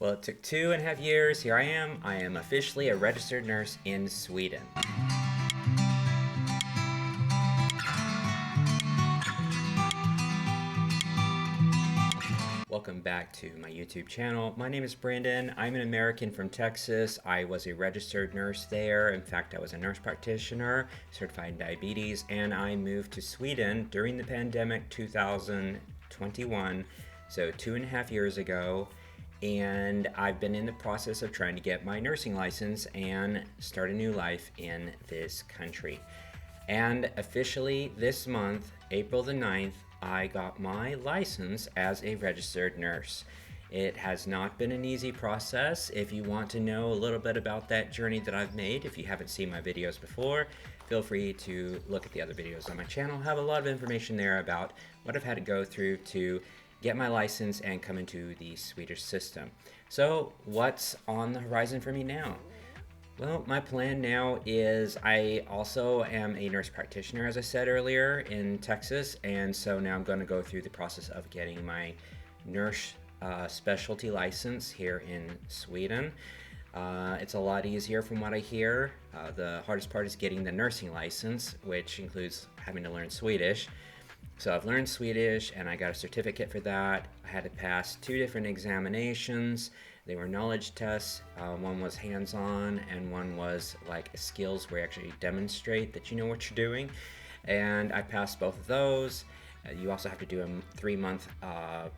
Well, it took 2.5 years. Here I am. I am officially a registered nurse in Sweden. Welcome back to my YouTube channel. My name is Brandon. I'm an American from Texas. I was a registered nurse there. In fact, I was a nurse practitioner, certified in diabetes, and I moved to Sweden during the pandemic 2021, so 2.5 years ago. And I've been in the process of trying to get my nursing license and start a new life in this country. And officially this month, April the 9th, I got my license as a registered nurse. It has not been an easy process. If you want to know a little bit about that journey that I've made, if you haven't seen my videos before, feel free to look at the other videos on my channel. I have a lot of information there about what I've had to go through to get my license and come into the Swedish system. So what's on the horizon for me now? Well, my plan now is I also am a nurse practitioner, as I said earlier, in Texas, and so now I'm going to go through the process of getting my nurse specialty license here in Sweden. It's a lot easier from what I hear. The hardest part is getting the nursing license, which includes having to learn Swedish. So I've learned Swedish and I got a certificate for that. I had to pass 2 different examinations. They were knowledge tests. One was hands-on and one was like skills where you actually demonstrate that you know what you're doing. And I passed both of those. You also have to do a 3-month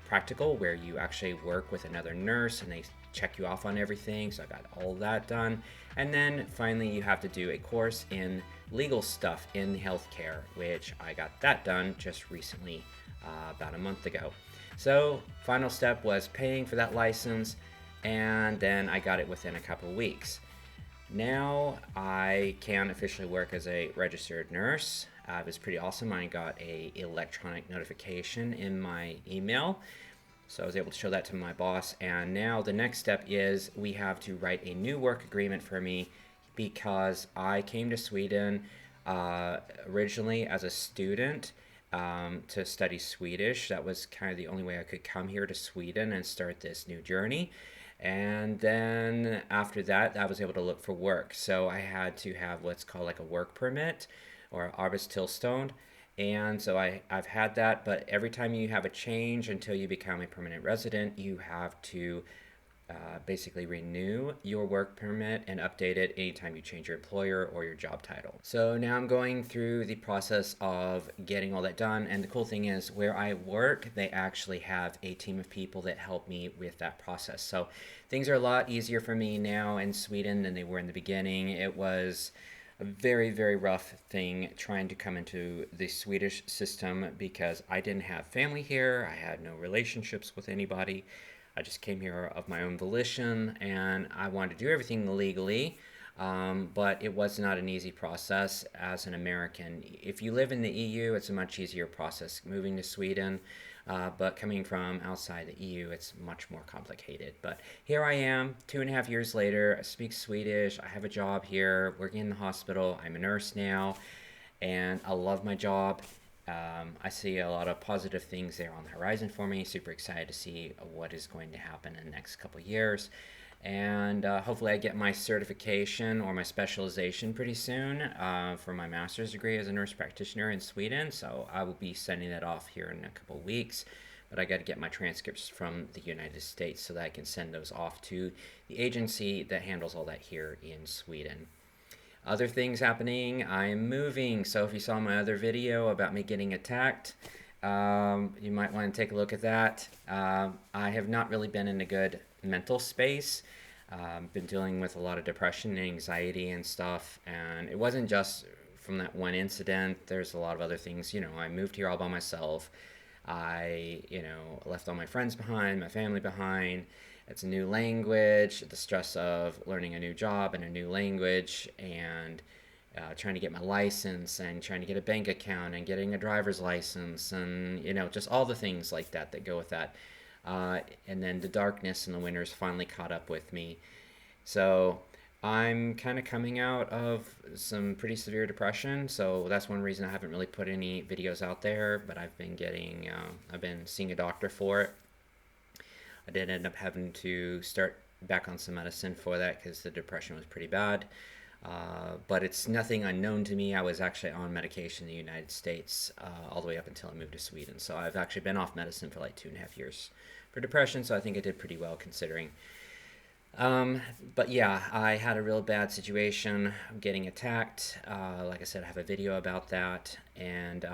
practical where you actually work with another nurse and they check you off on everything. So I got all that done. And then finally you have to do a course in legal stuff in healthcare, which I got that done just recently, about a month ago. So final step was paying for that license, and then I got it within a couple of weeks. Now I can officially work as a registered nurse. It was pretty awesome. I got a electronic notification in my email, so I was able to show that to my boss. And now the next step is we have to write a new work agreement for me, because I came to Sweden originally as a student to study Swedish. That was kind of the only way I could come here to Sweden and start this new journey. And then after that, I was able to look for work. So I had to have what's called like a work permit or arbetstillstånd. And so I've had that, but every time you have a change until you become a permanent resident, you have to basically renew your work permit and update it anytime you change your employer or your job title. So now I'm going through the process of getting all that done, and the cool thing is where I work, they actually have a team of people that help me with that process. So things are a lot easier for me now in Sweden than they were in the beginning. It was a very, very rough thing trying to come into the Swedish system because I didn't have family here. I had no relationships with anybody. I just came here of my own volition and I wanted to do everything legally, but it was not an easy process as an American. If you live in the EU, it's a much easier process moving to Sweden, but coming from outside the EU, it's much more complicated. But here I am, 2.5 years later. I speak Swedish, I have a job here, working in the hospital. I'm a nurse now, and I love my job. I see a lot of positive things there on the horizon for me. Super excited to see what is going to happen in the next couple of years. And hopefully I get my certification or my specialization pretty soon for my master's degree as a nurse practitioner in Sweden. So I will be sending that off here in a couple of weeks. But I got to get my transcripts from the United States so that I can send those off to the agency that handles all that here in Sweden. Other things happening, I'm moving. So if you saw my other video about me getting attacked, you might want to take a look at that. I have not really been in a good mental space. Been dealing with a lot of depression and anxiety and stuff, and it wasn't just from that one incident. There's a lot of other things. I moved here all by myself. I, left all my friends behind, my family behind. It's a new language, the stress of learning a new job and a new language, and trying to get my license and trying to get a bank account and getting a driver's license, and just all the things like that that go with that. And then the darkness and the winters finally caught up with me. So I'm kind of coming out of some pretty severe depression, so that's one reason I haven't really put any videos out there, but I've been seeing a doctor for it. I did end up having to start back on some medicine for that because the depression was pretty bad. But it's nothing unknown to me. I was actually on medication in the United States all the way up until I moved to Sweden. So I've actually been off medicine for like 2.5 years for depression. So I think I did pretty well considering. But yeah, I had a real bad situation getting attacked. Like I said, I have a video about that. And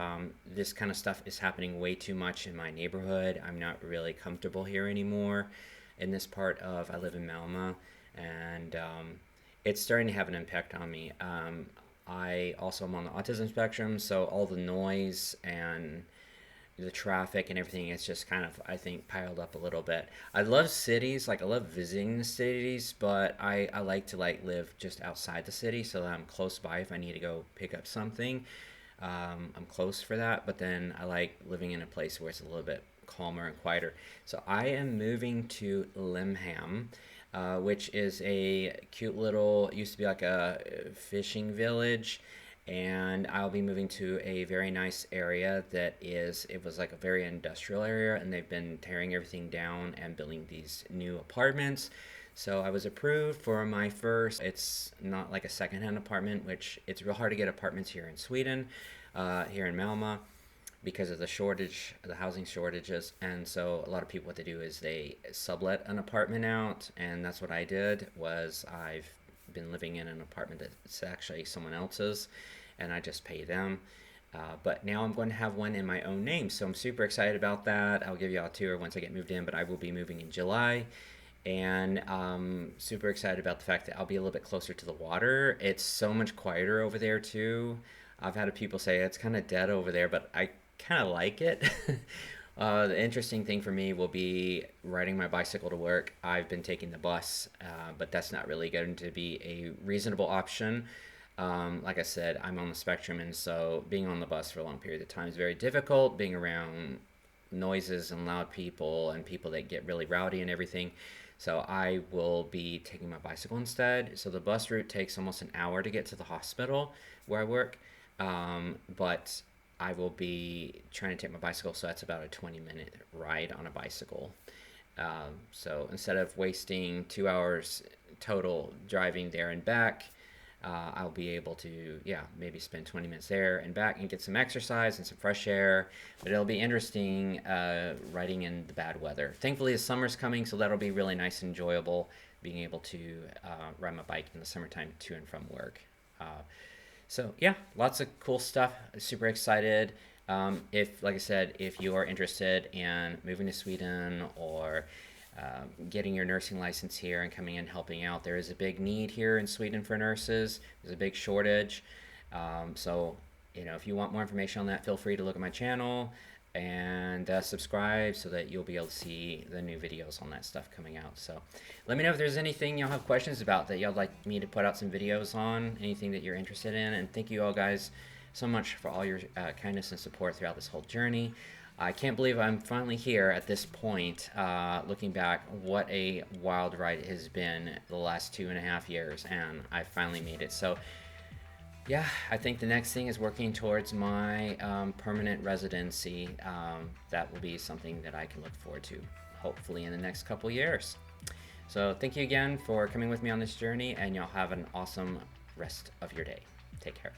this kind of stuff is happening way too much in my neighborhood. I'm not really comfortable here anymore in this part of, I live in Malmö, and it's starting to have an impact on me. I also am on the autism spectrum, so all the noise and the traffic and everything is just kind of, I think, piled up a little bit. I love cities, like I love visiting the cities, but I like to like live just outside the city so that I'm close by if I need to go pick up something. I'm close for that, but then I like living in a place where it's a little bit calmer and quieter. So I am moving to Limham, which is a cute little, used to be like a fishing village, and I'll be moving to a very nice area that is, it was like a very industrial area, and they've been tearing everything down and building these new apartments. So I was approved for my first, it's not like a secondhand apartment, which it's real hard to get apartments here in Sweden, here in Malmö, because of the shortage, the housing shortages. And so a lot of people, what they do is they sublet an apartment out, and that's what I did. Was I've been living in an apartment that's actually someone else's, and I just pay them. But now I'm going to have one in my own name, so I'm super excited about that. I'll give you all a tour once I get moved in, but I will be moving in July. And super excited about the fact that I'll be a little bit closer to the water. It's so much quieter over there too. I've had people say it's kind of dead over there, but I kind of like it. The interesting thing for me will be riding my bicycle to work. I've been taking the bus, but that's not really going to be a reasonable option. Like I said, I'm on the spectrum, and so being on the bus for a long period of time is very difficult, being around noises and loud people and people that get really rowdy and everything. So I will be taking my bicycle instead. So the bus route takes almost an hour to get to the hospital where I work, but I will be trying to take my bicycle, so that's about a 20-minute ride on a bicycle. So instead of wasting 2 hours total driving there and back, I'll be able to, yeah, maybe spend 20 minutes there and back and get some exercise and some fresh air. But it'll be interesting riding in the bad weather. Thankfully, the summer's coming, so that'll be really nice and enjoyable, being able to ride my bike in the summertime to and from work. So yeah, lots of cool stuff. Super excited. If, like I said, if you are interested in moving to Sweden or getting your nursing license here and coming in helping out, there is a big need here in Sweden for nurses. There's a big shortage. So, if you want more information on that, feel free to look at my channel and subscribe so that you'll be able to see the new videos on that stuff coming out. So let me know if there's anything y'all have questions about that y'all like me to put out some videos on, anything that you're interested in. And thank you all guys so much for all your kindness and support throughout this whole journey. I can't believe I'm finally here at this point. Looking back, what a wild ride it has been the last 2.5 years, and I finally made it. So yeah, I think the next thing is working towards my permanent residency. That will be something that I can look forward to, hopefully in the next couple years. So thank you again for coming with me on this journey, and y'all have an awesome rest of your day. Take care.